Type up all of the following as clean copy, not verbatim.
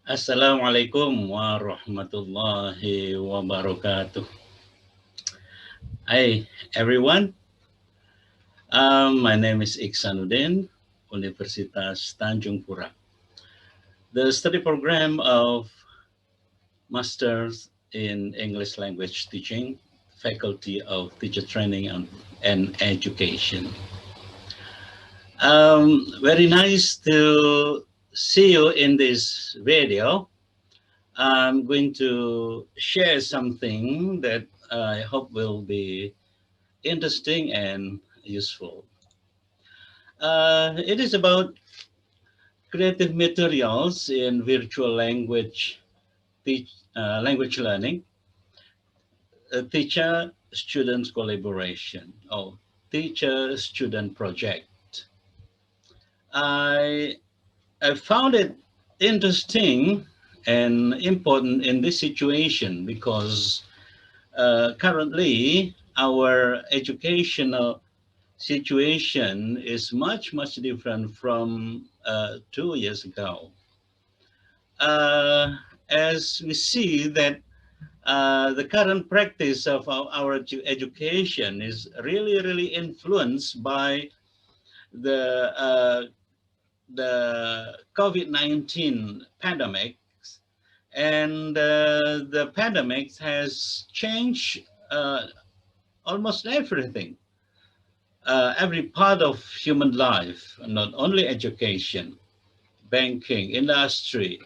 Assalamualaikum warahmatullahi wabarakatuh. Hi everyone, my name is Ikhsanudin, Universitas Tanjungpura. The study program of Masters in English Language Teaching, Faculty of Teacher Training and Education. Very nice to see you in this video. I'm going to share something that I hope will be interesting and useful. It is about creative materials in virtual language learning, teacher-student collaboration, or teacher-student project. I, I found it interesting and important in this situation because currently our educational situation is much different from 2 years ago. As we see that the current practice of our education is really influenced by the uh, the COVID-19 pandemic, and the pandemic has changed almost everything, every part of human life, not only education, banking, industry,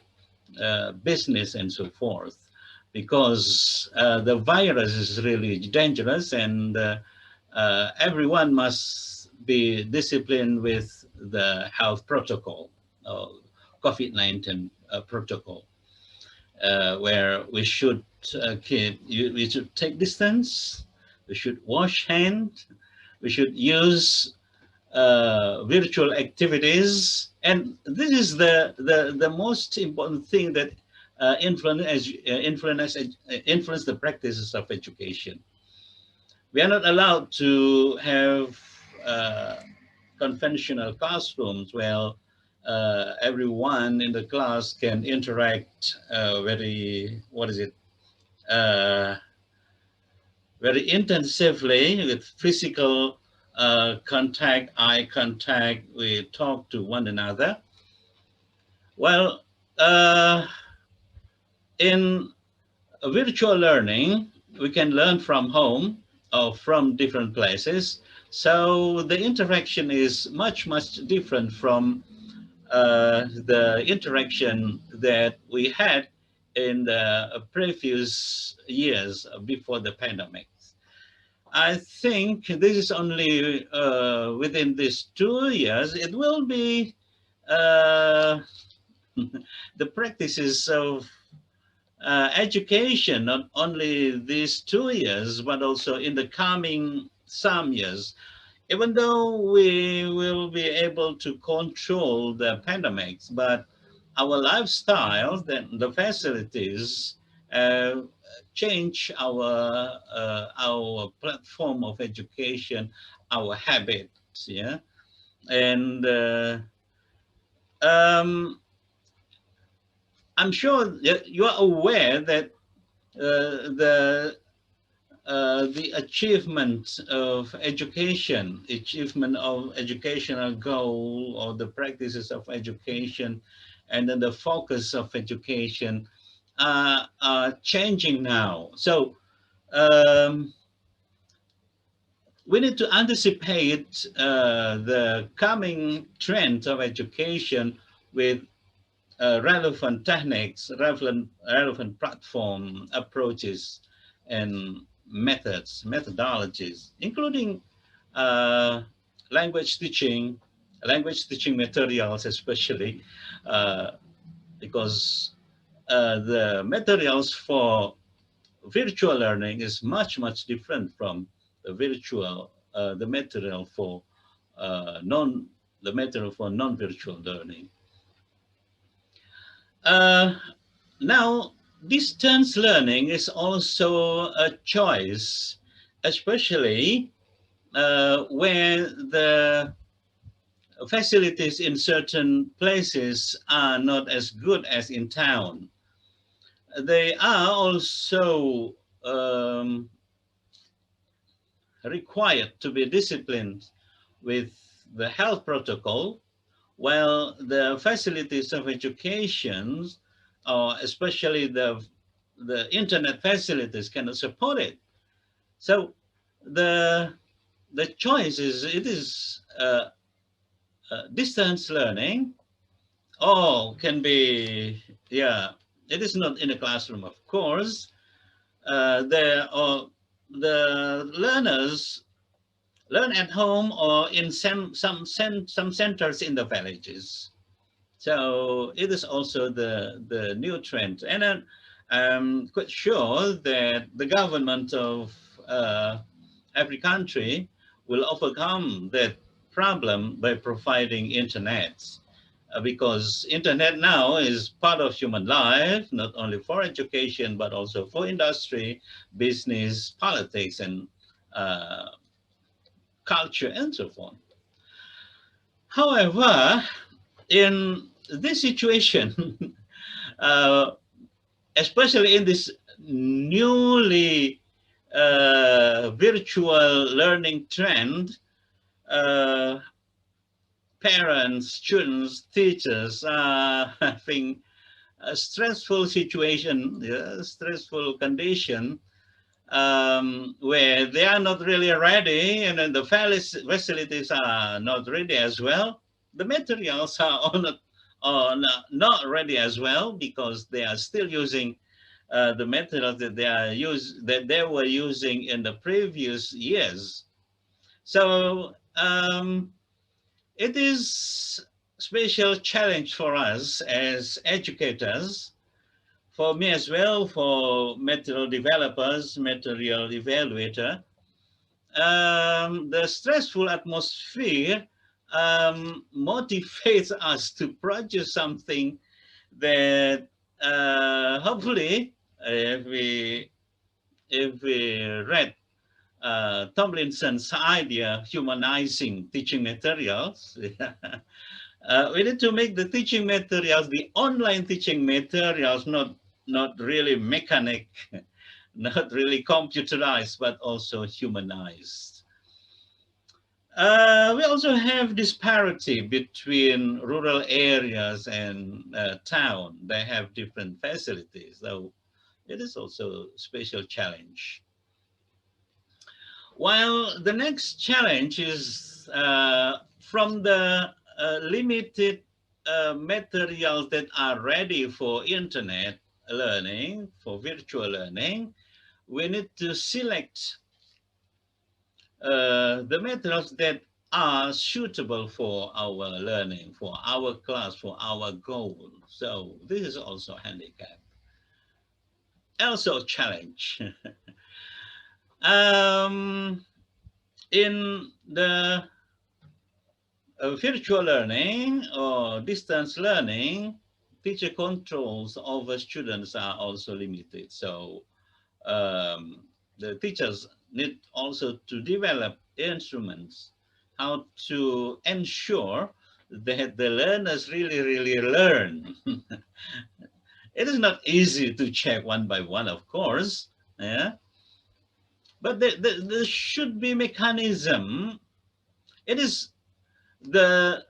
business, and so forth, because the virus is really dangerous, and everyone must be disciplined with the health protocol, COVID-19 protocol, where we should we should take distance, we should wash hands, we should use virtual activities, and this is the most important thing that influence the practices of education. We are not allowed to have uh, conventional classrooms where everyone in the class can interact uh, very intensively with physical contact, eye contact. We talk to one another. Well, in virtual learning, we can learn from home or from different places. So the interaction is much different from the interaction that we had in the previous years before the pandemic. I think this is only within these 2 years, it will be uh, the practices of education, not only these 2 years, but also in the coming some years. Even though we will be able to control the pandemics, but our lifestyle, the facilities uh, change our platform of education, our habits, yeah. And um, I'm sure that you are aware that the achievement of achievement of educational goal, or the practices of education, and then the focus of education are changing now. So um, we need to anticipate the coming trend of education with relevant techniques, relevant platform approaches, and methodologies, including uh, language teaching, language teaching materials, especially uh, because the materials for virtual learning is much different from the material for non the material for non-virtual learning. Uh, Now, distance learning is also a choice, especially where the facilities in certain places are not as good as in town. They are also required to be disciplined with the health protocol, while the facilities of education, especially the internet facilities, cannot support it. So the choice is, it is distance learning, or can be, yeah, it is not in a classroom, of course. There are the learners learn at home or in some centers in the villages. So it is also the new trend. And I'm quite sure that the government of every country will overcome that problem by providing internet. Because internet now is part of human life, not only for education, but also for industry, business, politics, and uh, culture, and so forth. However, in this situation, uh, especially in this newly virtual learning trend, uh, parents, students, teachers are having a stressful situation, yeah, stressful condition, where they are not really ready, and then the facilities are not ready as well. The materials are not ready as well, because they are still using the materials that they were using in the previous years. So it is special challenge for us as educators, for me as well, for material developers, material evaluator. The stressful atmosphere motivates us to produce something that hopefully, if we read Tomlinson's idea, humanizing teaching materials, we need to make the teaching materials, the online teaching materials, not really mechanic, not really computerized, but also humanized. We also have disparity between rural areas and town. They have different facilities, so it is also a special challenge. While the next challenge is from the limited materials that are ready for internet learning, for virtual learning, we need to select the materials that are suitable for our learning, for our class, for our goal. So this is also a handicap, also a challenge. um, in the virtual learning or distance learning, teacher controls over students are also limited. So the teachers need also to develop instruments, how to ensure that the learners really learn. It is not easy to check one by one, of course, yeah, but there should be mechanism. It is the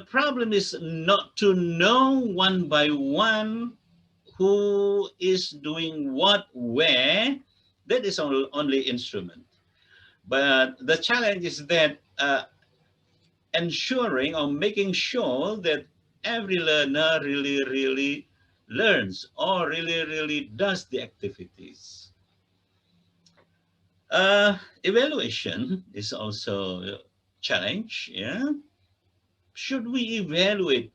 problem is not to know one by one who is doing what where. That is only instrument. But the challenge is that ensuring or making sure that every learner really learns or really does the activities. Evaluation is also a challenge. Yeah, should we evaluate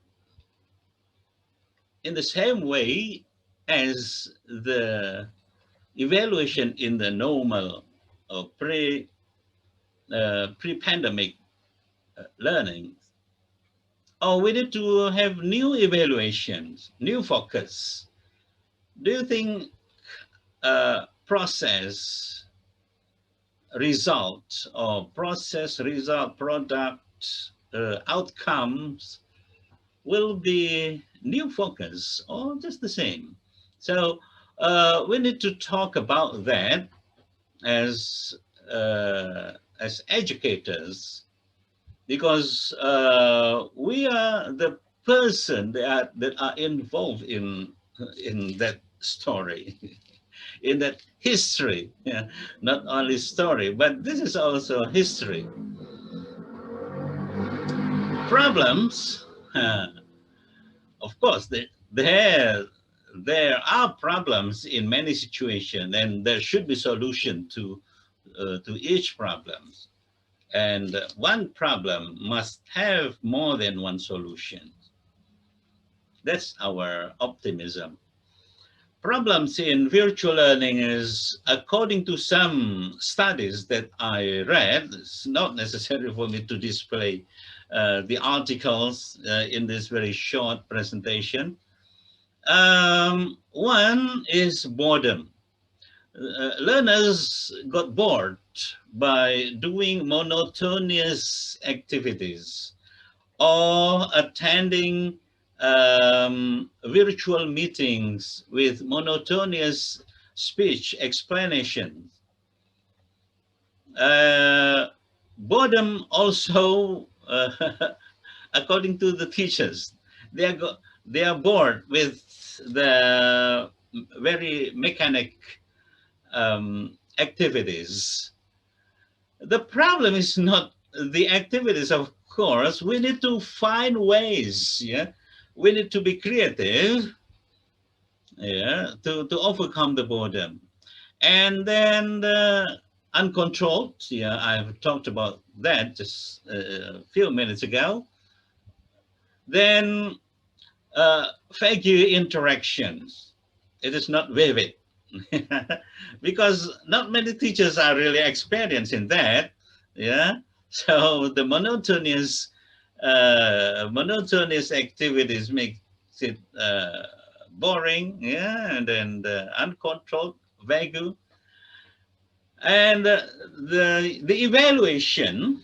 in the same way as the evaluation in the normal or pre-pandemic learning, or we need to have new evaluations, new focus? Do you think process result or process result product outcomes will be new focus or just the same. So we need to talk about that as educators, because we are the person that are involved in that story, in that history. Yeah, not only story, but this is also history. Problems, of course, there are problems in many situations, and there should be solution to each problem. And one problem must have more than one solution. That's our optimism. Problems in virtual learning is, according to some studies that I read, it's not necessary for me to display the articles in this very short presentation. One is boredom. Learners got bored by doing monotonous activities or attending virtual meetings with monotonous speech explanations. Boredom also, according to the teachers, they are bored with the very mechanic activities. The problem is not the activities, of course. We need to find ways, yeah. We need to be creative, yeah, to overcome the boredom. And then the uncontrolled, yeah, I've talked about that just a few minutes ago. Then vague interactions. It is not vivid. Because not many teachers are really experienced in that, yeah. So the monotonous activities makes it boring, yeah, and then the uncontrolled, vague, and the evaluation,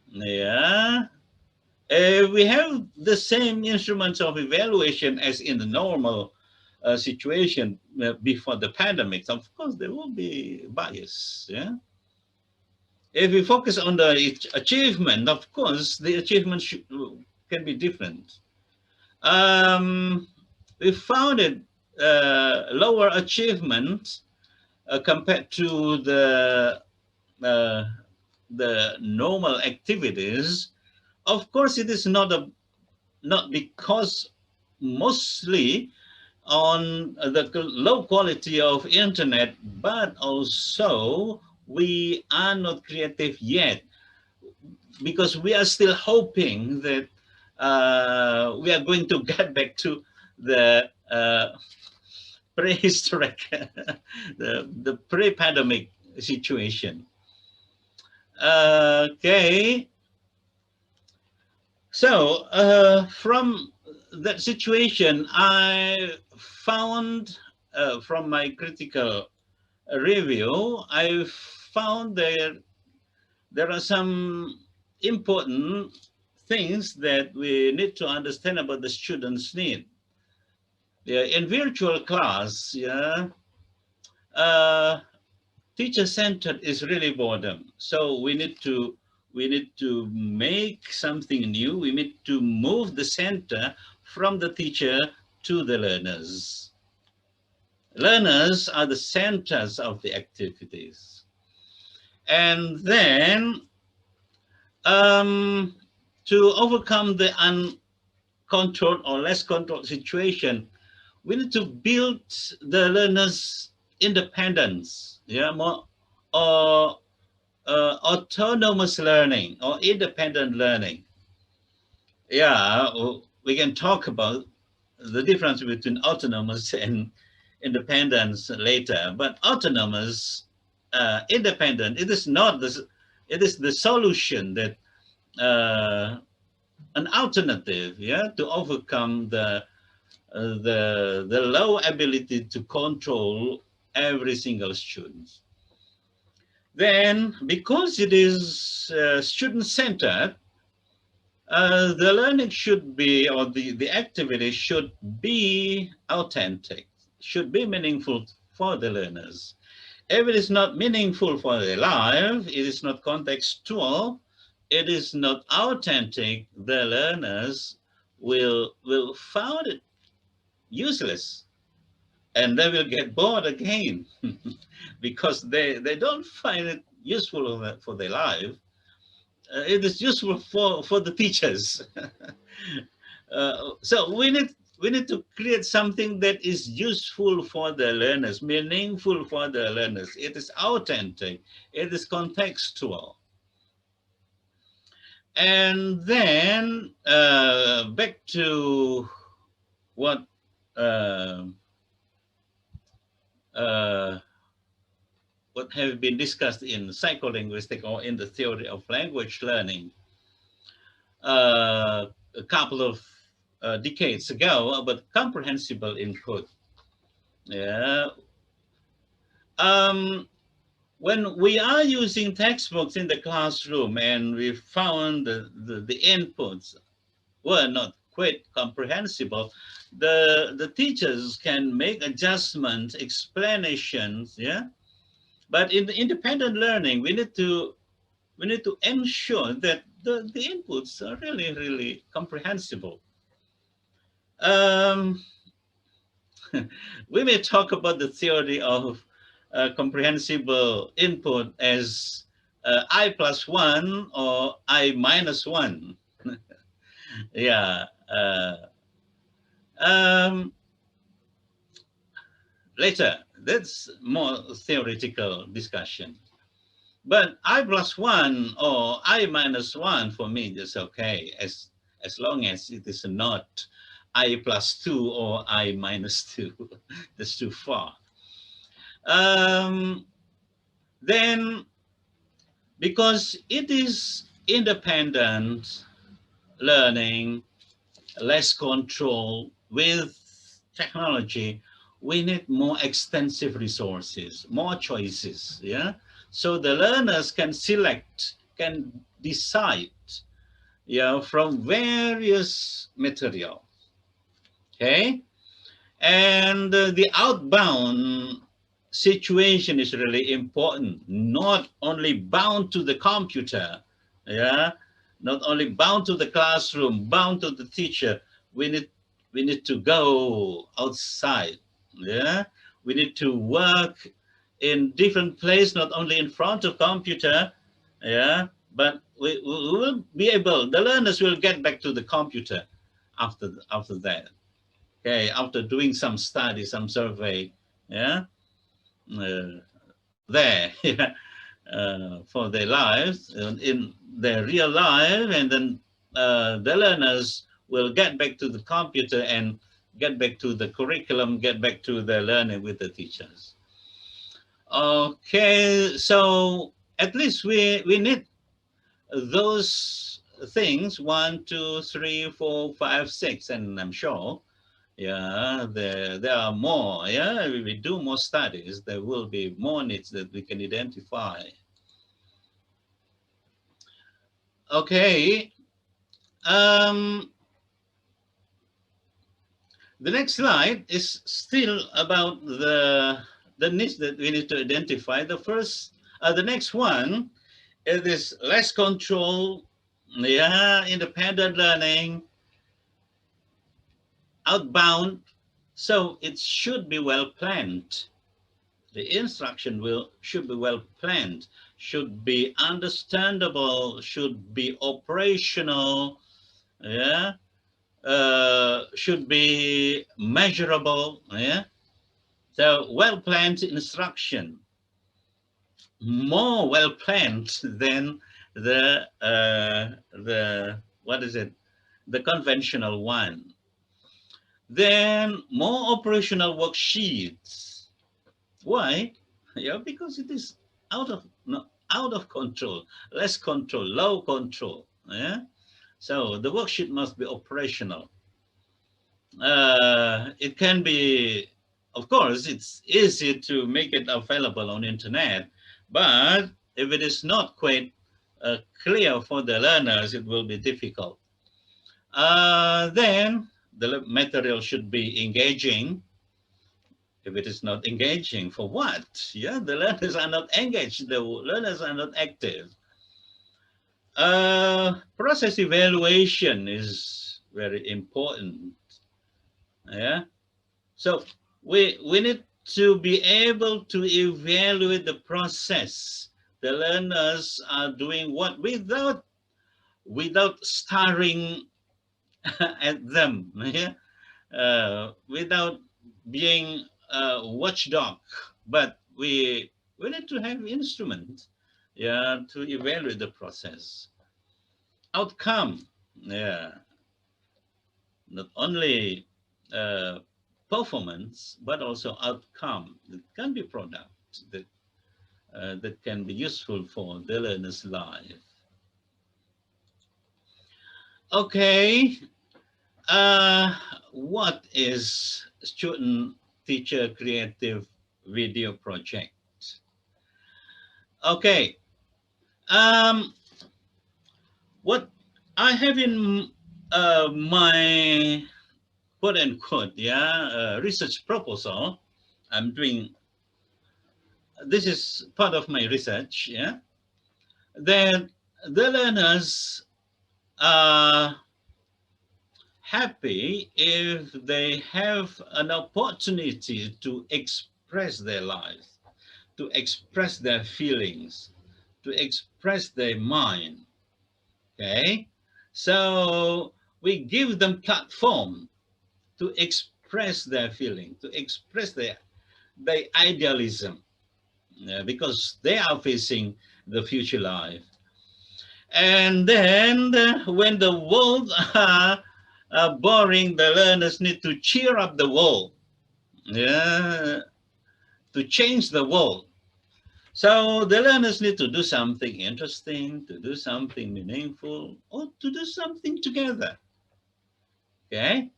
yeah. We have the same instruments of evaluation as in the normal situation before the pandemic. Of course, there will be bias. Yeah. If we focus on the achievement, of course, the achievement can be different. We found it lower achievement compared to uh, the normal activities. Of course, it is not because mostly on the low quality of internet, but also we are not creative yet, because we are still hoping that we are going to get back to the prehistoric, the pre-pandemic situation. Okay. So from that situation, I found from my critical review, I found there are some important things that we need to understand about the students' need. Yeah, in virtual class, yeah, uh, teacher-centered is really boredom. So we need to make something new. We need to move the center from the teacher to the learners. Learners are the centers of the activities. And then to overcome the uncontrolled or less controlled situation, we need to build the learners' independence, yeah, more autonomous learning or independent learning. Yeah, we can talk about the difference between autonomous and independence later. But autonomous, independent, it is not this. It is the solution that an alternative, yeah, to overcome the low ability to control every single student. Then, because it is student-centered, The learning should be, or the activity should be authentic, should be meaningful for the learners. If it is not meaningful for their life, it is not contextual, it is not authentic, the learners will find it useless, and they will get bored again because they don't find it useful for their life. It is useful for the teachers. So we need to create something that is useful for the learners, meaningful for the learners. It is authentic, it is contextual. And then back to what uh, uh, what have been discussed in psycholinguistics or in the theory of language learning a couple of decades ago about comprehensible input. Yeah. Um, when we are using textbooks in the classroom and we found the inputs were not quite comprehensible, the teachers can make adjustments, explanations, yeah. But in the independent learning, we need to ensure that the inputs are really, really comprehensible. Um, we may talk about the theory of comprehensible input as I plus one or I minus one. Yeah. Um, Later, that's more theoretical discussion. But I plus one or I minus one for me is okay, as long as it is not I plus two or I minus two. That's too far. Um, then, because it is independent learning, less control with technology, we need more extensive resources, more choices. Yeah. So the learners can select, can decide, yeah, from various material. Okay. And the outbound situation is really important, not only bound to the computer, yeah, not only bound to the classroom, bound to the teacher. We need we need to go outside, yeah. We need to work in different place, not only in front of computer, yeah, but we will be able, the learners will get back to the computer after that. Okay, after doing some study, some survey, yeah, there, yeah, for their lives, in their real life, and then the learners will get back to the computer and get back to the curriculum, get back to their learning with the teachers. Okay, so at least we need those things, 1, 2, 3, 4, 5, 6, and I'm sure, yeah, there are more. Yeah, we do more studies, there will be more needs that we can identify. Okay. um the next slide is still about the needs that we need to identify. The next one, it is less control, yeah, independent learning, outbound. So it should be well planned. The instruction should be well planned, should be understandable, should be operational, yeah, should be measurable, yeah. So well planned instruction, more well planned than the what is it, the conventional one. Then more operational worksheets. Why? Yeah, because it is out of, no, out of control, less control, low control. Yeah. So the worksheet must be operational. It can be, of course, it's easy to make it available on internet, but if it is not quite clear for the learners, it will be difficult. Then the material should be engaging. If it is not engaging, for what? Yeah, the learners are not engaged, the learners are not active. Process evaluation is very important. Yeah, so we need to be able to evaluate the process. The learners are doing what without staring at them, yeah? Without being a watchdog, but we need to have instruments, yeah, to evaluate the process. Outcome, yeah, not only uh, performance, but also outcome. It can be product that can be useful for the learner's life. Okay, what is student teacher creative video project? Okay, um, what I have in my quote unquote, yeah, research proposal, I'm doing, this is part of my research, yeah, that the learners are happy if they have an opportunity to express their lives, to express their feelings, to express their mind. Okay, so we give them platform to express their feeling, to express their idealism, because they are facing the future life. And then when the world are boring, the learners need to cheer up the world, yeah, to change the world. So the learners need to do something interesting, to do something meaningful, or to do something together. Okay?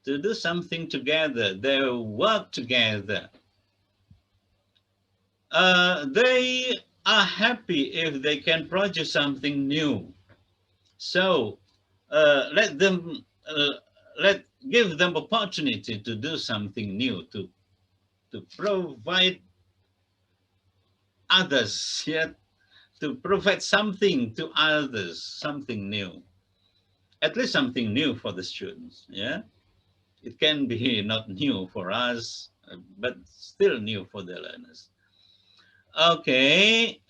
To do something together. They work together. They are happy if they can produce something new. So let them let give them opportunity to do something new, to provide others, yeah, to provide something to others, something new, at least something new for the students. Yeah, it can be not new for us, but still new for the learners. Okay,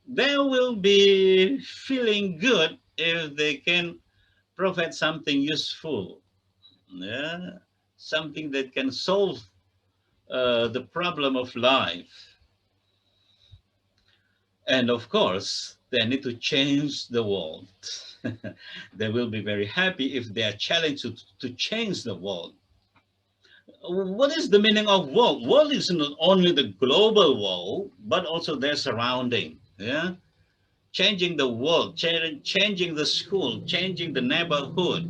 they will be feeling good if they can provide something useful, yeah, something that can solve the problem of life. And of course, they need to change the world. They will be very happy if they are challenged to change the world. What is the meaning of world? World is not only the global world, but also their surrounding. Yeah, changing the world, changing the school, changing the neighborhood.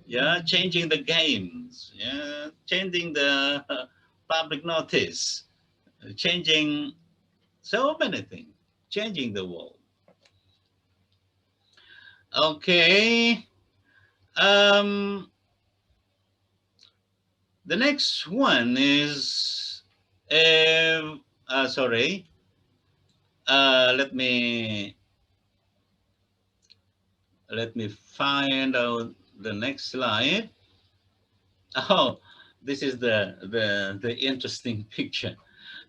Yeah, changing the games. Yeah, changing the public notice, changing so many things, changing the world. Okay. Um, the next one is, sorry. Let me find out the next slide. Oh, this is the interesting picture.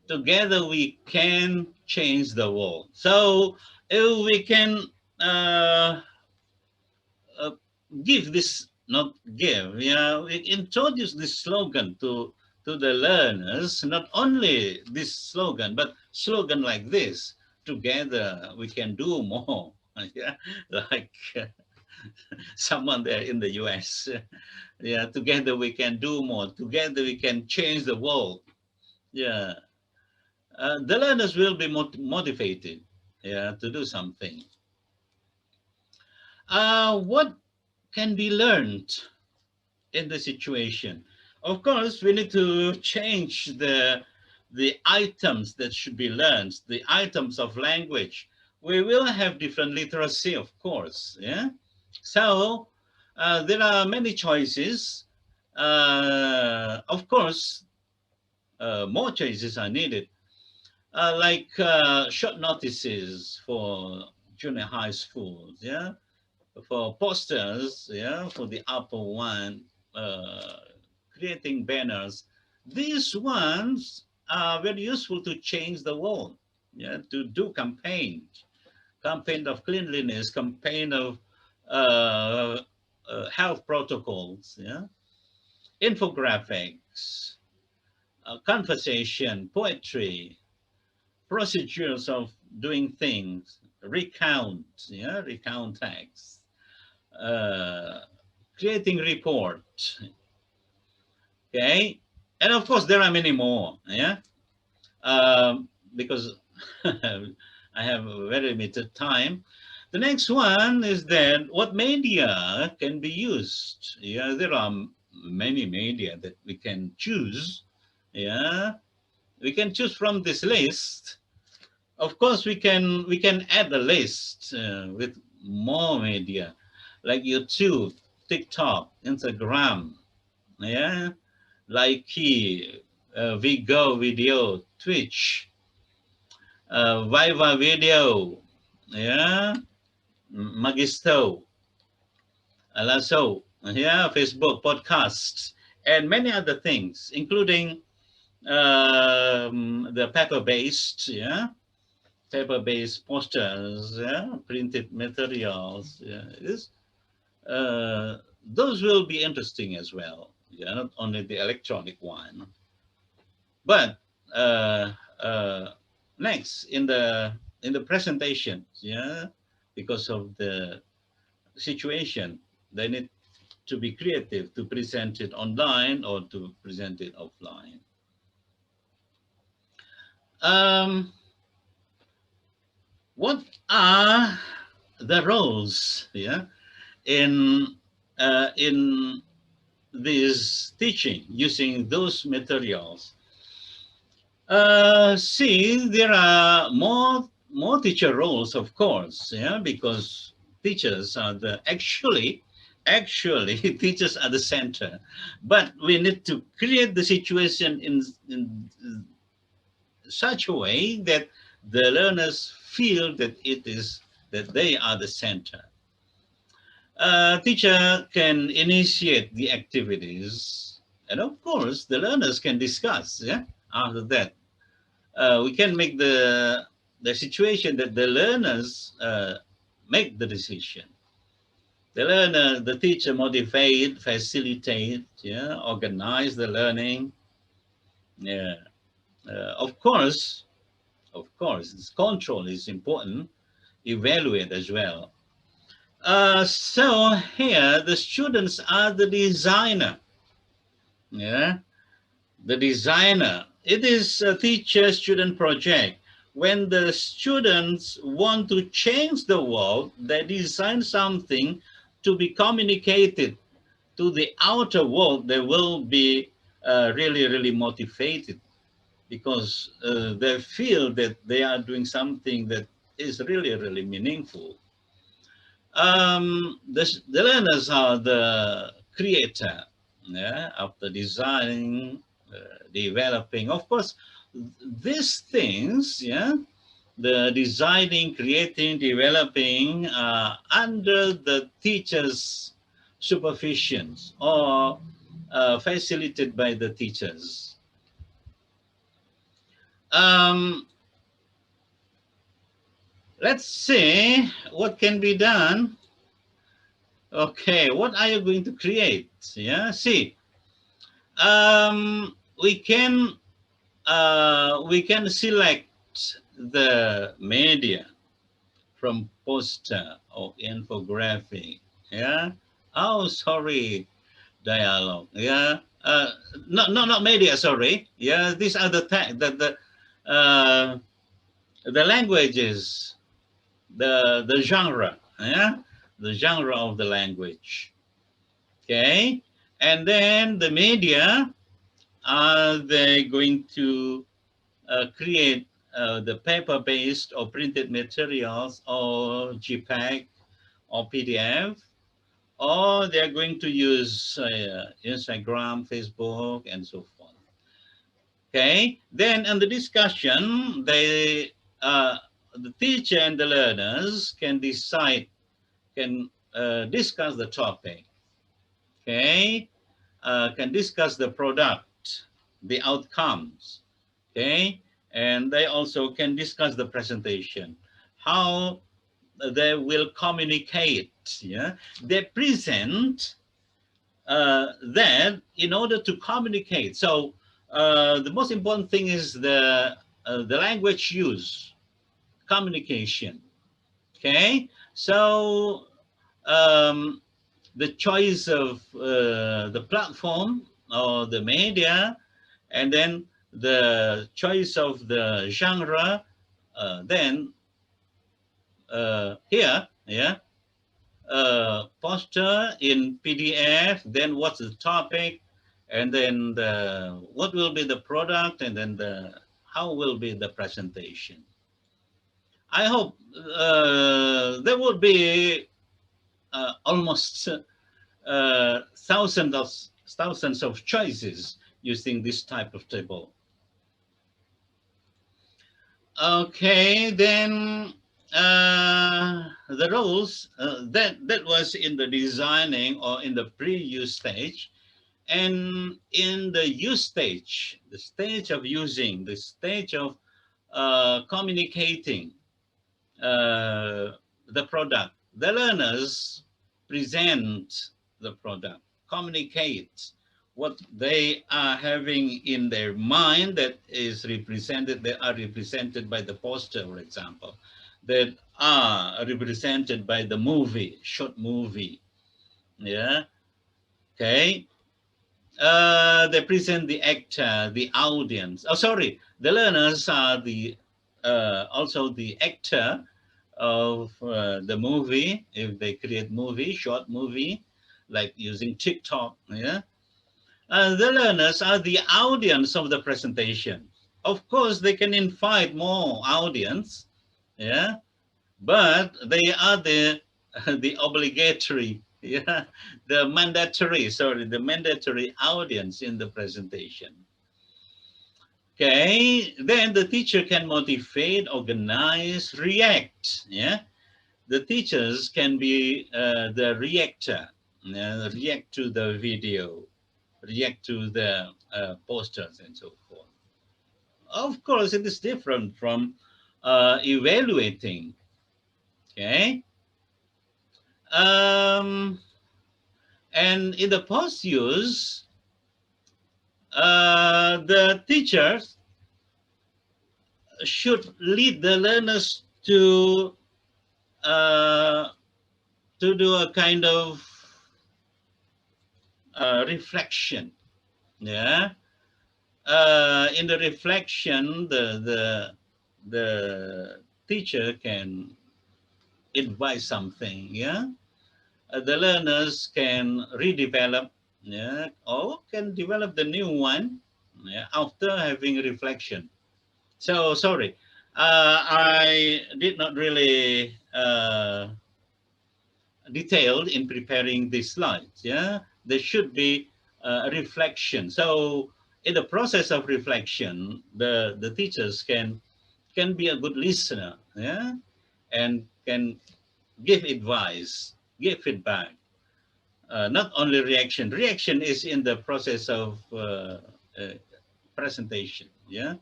Together we can change the world. So if we can uh, uh, give this, not give, yeah, we introduce this slogan to the learners, not only this slogan, but slogan like this: together we can do more. Yeah, like someone there in the US. Yeah, together we can do more. Together we can change the world. Yeah, the learners will be motivated, yeah, to do something. What can be learned in the situation? Of course, we need to change the items that should be learned, the items of language. We will have different literacy, of course, yeah. So there are many choices. Of course, more choices are needed, like short notices for junior high schools, yeah, for posters, yeah, for the upper one, uh, creating banners. These ones are very useful to change the world, yeah, to do campaign of cleanliness, campaign of uh, health protocols, yeah, infographics, conversation, poetry, procedures of doing things, recount, yeah, recount text, uh, creating report, okay, and of course there are many more, yeah, because I have a very limited time. The next one is that what media can be used. Yeah, there are many media that we can choose. Yeah, we can choose from this list. Of course, we can add a list with more media, like YouTube, TikTok, Instagram. Yeah, like Vigo Video, Twitch, Viva Video, yeah, Magisto, Alaso, yeah, Facebook, podcasts, and many other things, including the paper-based, yeah, paper-based posters, yeah, printed materials. Yeah, those will be interesting as well. Yeah, not only the electronic one, but uh, uh, next in the presentation, yeah, because of the situation, they need to be creative to present it online or to present it offline. Um, what are the roles, yeah, in this teaching using those materials? See, there are more teacher roles, of course, yeah, because teachers are the actually teachers are the center, but we need to create the situation in such a way that the learners feel that it is that they are the center. Teacher can initiate the activities, and of course, the learners can discuss. Yeah, after that, we can make the situation that the learners make the decision. The learner, the teacher motivate, facilitate, yeah, organize the learning. Yeah, of course, this control is important. Evaluate as well. So here, the students are the designer. Yeah, the designer. It is a teacher-student project. When the students want to change the world, they design something to be communicated to the outer world. They will be really, really motivated because they feel that they are doing something that is really, really meaningful. The learners are the creator, yeah, of the designing, developing. Of course, these things, yeah, the designing, creating, developing, under the teacher's supervision or facilitated by the teachers. Um, let's see what can be done. Okay, what are you going to create? Yeah, see, we can select the media from poster or infographic. Yeah. Oh, sorry, dialogue. Yeah. Not media. Sorry. Yeah. These are the languages, the genre. Yeah. The genre of the language. Okay. And then the media, are they going to create the paper-based or printed materials or JPEG or PDF? or they are going to use Instagram, Facebook, and so forth. Okay, then in the discussion, the teacher and the learners can decide, can discuss the topic. Okay, can discuss the product, the outcomes. Okay, and they also can discuss the presentation, how they will communicate. Yeah, they present that in order to communicate. So the most important thing is the language use, communication. Okay, so um, the choice of the platform or the media, and then the choice of the genre, then here, yeah, poster in PDF, then what's the topic, and then what will be the product, and then how will be the presentation. I hope there would be almost thousands of choices using this type of table. Okay, then the roles that was in the designing or in the pre-use stage, and in the use stage, the stage of using, the stage of communicating the product. The learners present the product, communicate what they are having in their mind that is represented, they are represented by the poster, for example, that are represented by the movie, short movie. Yeah, okay. They present the actor, the audience. Oh, sorry, the learners are the also the actor of the movie. If they create movie, short movie, like using TikTok, yeah. The learners are the audience of the presentation. Of course, they can invite more audience, yeah, but they are the the obligatory, yeah, the mandatory audience in the presentation. Okay, then the teacher can motivate, organize, react. Yeah, the teachers can be the reactor, react to the video, react to the posters and so forth. Of course, it is different from evaluating. Okay. Um, and in the post use, the teachers should lead the learners uh, to do a kind of reflection. Yeah. In the reflection, the teacher can advise something. Yeah. The learners can redevelop, yeah, or can develop the new one, yeah, after having reflection. So sorry, I did not really detailed in preparing these slides. Yeah, there should be a reflection. So in the process of reflection, the teachers can be a good listener, yeah, and can give advice, give feedback. Not only reaction. Reaction is in the process of presentation. Yeah,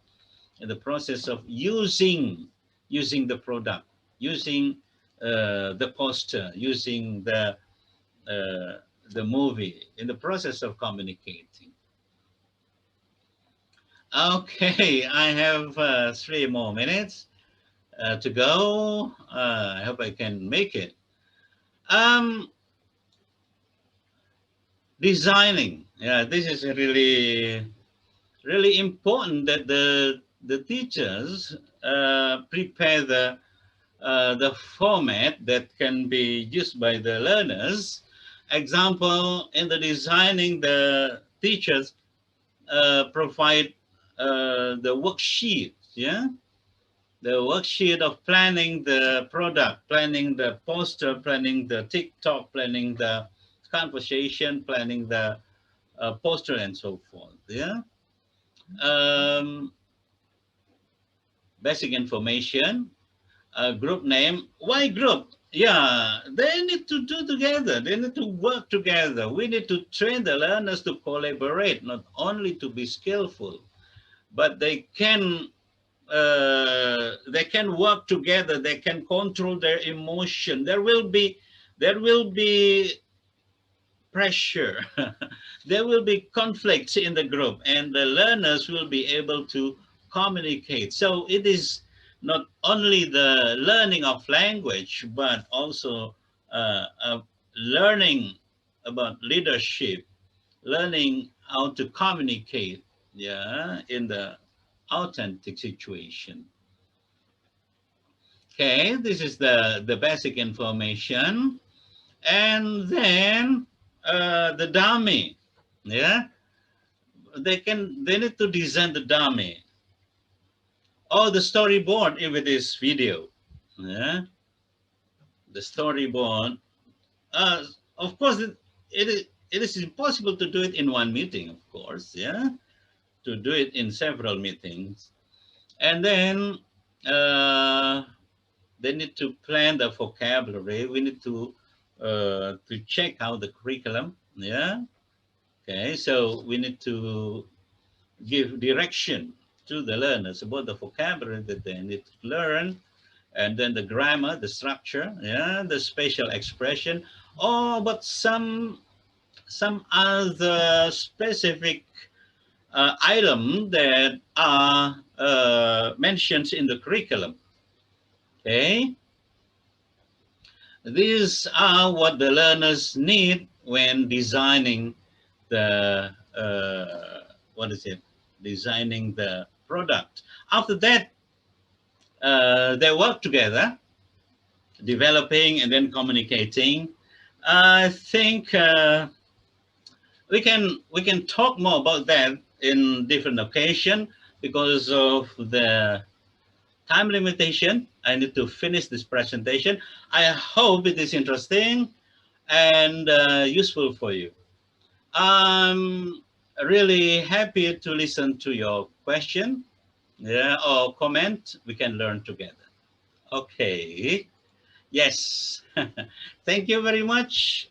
in the process of using the product, using the poster, using the movie, in the process of communicating. Okay, I have 3 more minutes to go. I hope I can make it. Um, Designing. Yeah, this is really important that the teachers prepare the format that can be used by the learners. Example, in the designing, the teachers provide the worksheet, yeah, the worksheet of planning the product, planning the poster, planning the TikTok, planning the conversation, planning the poster, and so forth. Yeah. Um, Basic information, group name. Why group? Yeah, they need to do together. They need to work together. We need to train the learners to collaborate, not only to be skillful, but they can work together. They can control their emotion. There will be pressure. There will be conflicts in the group, and the learners will be able to communicate. So it is not only the learning of language, but also learning about leadership, learning how to communicate, yeah, in the authentic situation. Okay, this is the basic information. And then the dummy, yeah, they need to design the dummy or the storyboard if it is video, yeah, the storyboard. uh, of course it is impossible to do it in one meeting, of course, yeah, to do it in several meetings. And then uh, they need to plan the vocabulary. We need to check out the curriculum, yeah. Okay, so we need to give direction to the learners about the vocabulary that they need to learn, and then the grammar, the structure, yeah, the spatial expression, or but some other specific item that are mentioned in the curriculum. Okay, these are what the learners need when designing the what is it? Designing the product. After that, they work together, developing and then communicating. I think we can talk more about that in different occasion because of the time limitation. I need to finish this presentation. I hope it is interesting and useful for you. I'm really happy to listen to your question, yeah, or comment. We can learn together. Okay. Yes. Thank you very much.